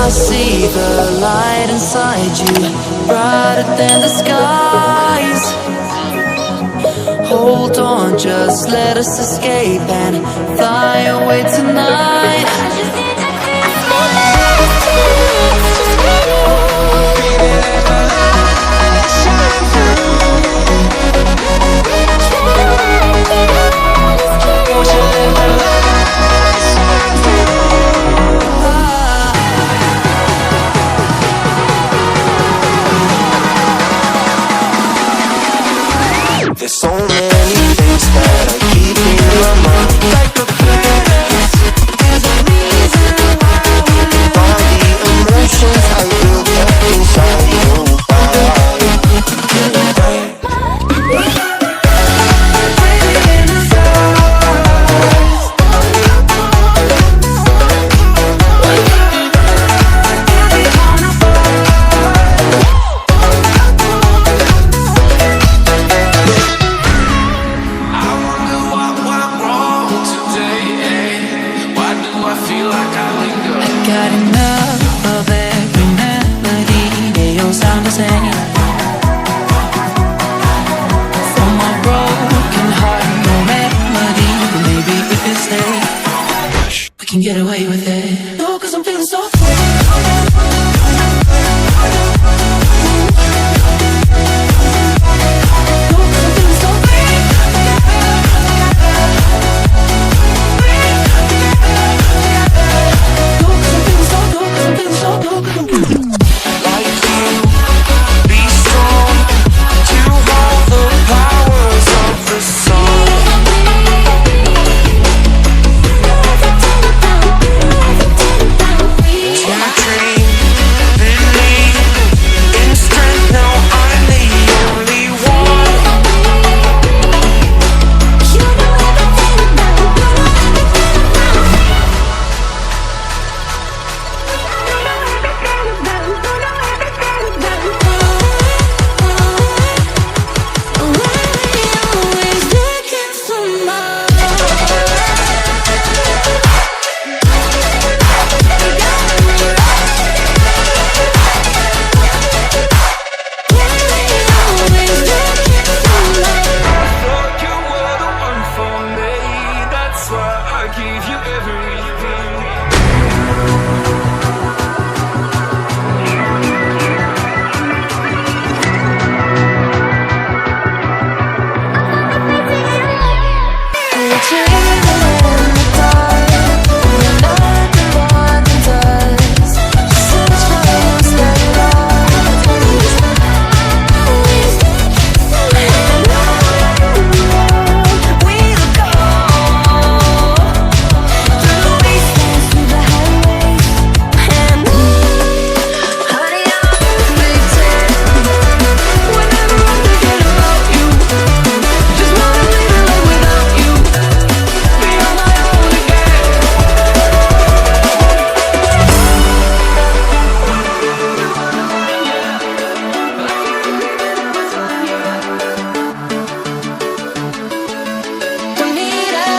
see the light inside you, brighter than the skies. Hold on, just let us escape and fly away tonight. There's so many things that I keep in my mind, like the past. There's a reason why we live. All the emotions I built up inside you. Got enough of every melody, they all sound the same. From my broken heart, no remedy, but maybe if we stay, we can get away with it.